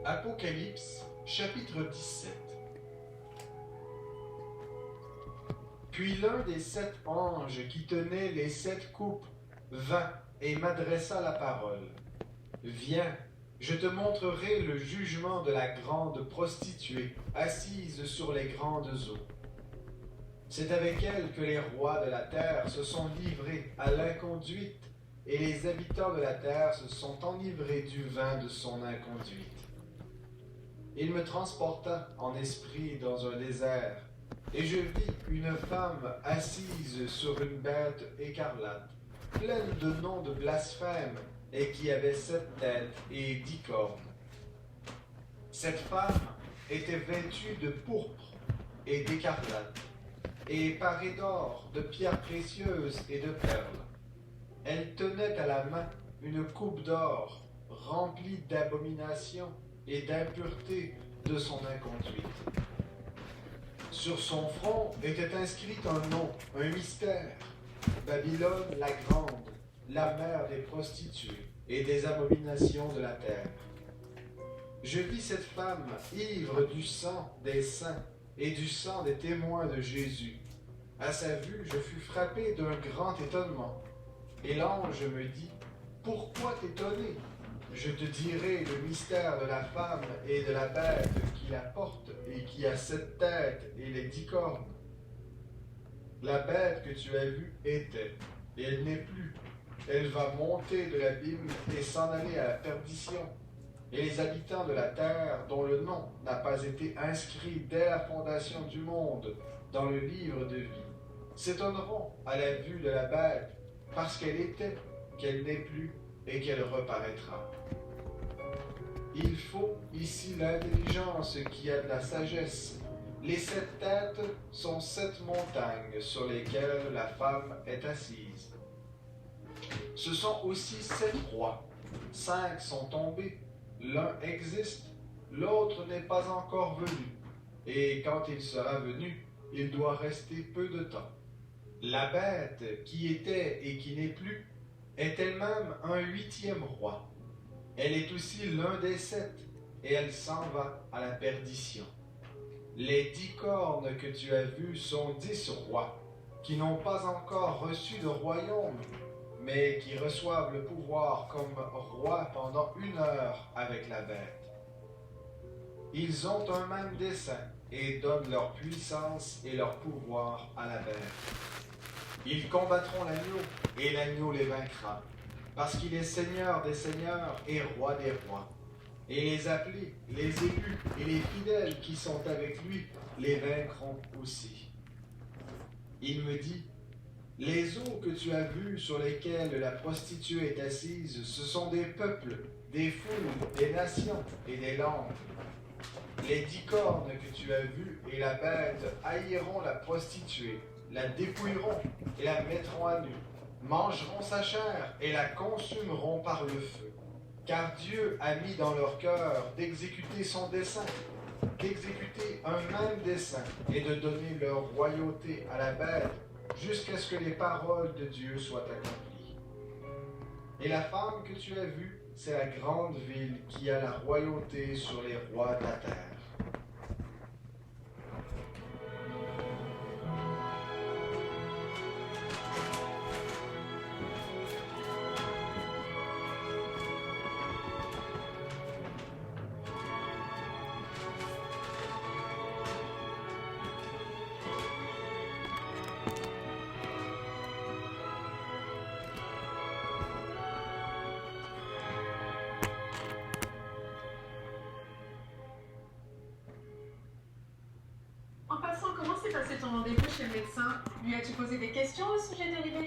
Apocalypse, chapitre 17. Puis l'un des 7 anges qui tenait les 7 coupes vint et m'adressa la parole. Viens, je te montrerai le jugement de la grande prostituée assise sur les grandes eaux. C'est avec elle que les rois de la terre se sont livrés à l'inconduite, et les habitants de la terre se sont enivrés du vin de son inconduite. Il me transporta en esprit dans un désert, et je vis une femme assise sur une bête écarlate, pleine de noms de blasphème, et qui avait 7 têtes et 10 cornes. Cette femme était vêtue de pourpre et d'écarlate, et parée d'or, de pierres précieuses et de perles. Elle tenait à la main une coupe d'or remplie d'abominations et d'impureté de son inconduite. Sur son front était inscrit un nom, un mystère: Babylone la grande, la mère des prostituées et des abominations de la terre. Je vis cette femme ivre du sang des saints et du sang des témoins de Jésus. À sa vue, je fus frappé d'un grand étonnement. Et l'ange me dit: pourquoi t'étonner? Je te dirai le mystère de la femme et de la bête qui la porte et qui a 7 têtes et les 10 cornes. La bête que tu as vue était, et elle n'est plus. Elle va monter de l'abîme et s'en aller à la perdition. Et les habitants de la terre, dont le nom n'a pas été inscrit dès la fondation du monde dans le livre de vie, s'étonneront à la vue de la bête, parce qu'elle était, qu'elle n'est plus et qu'elle reparaîtra. Il faut ici l'intelligence qui a de la sagesse. Les 7 têtes sont 7 montagnes sur lesquelles la femme est assise. Ce sont aussi 7 rois. 5 sont tombés, l'un existe, l'autre n'est pas encore venu, et quand il sera venu, il doit rester peu de temps. La bête qui était et qui n'est plus est elle-même un 8e roi. Elle est aussi l'un des 7, et elle s'en va à la perdition. Les 10 cornes que tu as vues sont 10 rois, qui n'ont pas encore reçu de royaume, mais qui reçoivent le pouvoir comme rois pendant 1 heure avec la bête. Ils ont un même dessein, et donnent leur puissance et leur pouvoir à la bête. Ils combattront l'agneau, et l'agneau les vaincra, parce qu'il est Seigneur des seigneurs et Roi des rois. Et les appelés, les élus et les fidèles qui sont avec lui les vaincront aussi. Il me dit: les eaux que tu as vues sur lesquelles la prostituée est assise, ce sont des peuples, des foules, des nations et des langues. Les 10 cornes que tu as vues et la bête haïront la prostituée, la dépouilleront et la mettront à nu, mangeront sa chair et la consumeront par le feu. Car Dieu a mis dans leur cœur d'exécuter son dessein, d'exécuter un même dessein et de donner leur royauté à la bête jusqu'à ce que les paroles de Dieu soient accomplies. Et la femme que tu as vue, c'est la grande ville qui a la royauté sur les rois de la terre. En passant, comment s'est passé ton rendez-vous chez le médecin? Lui as-tu posé des questions au sujet de l'évaluation?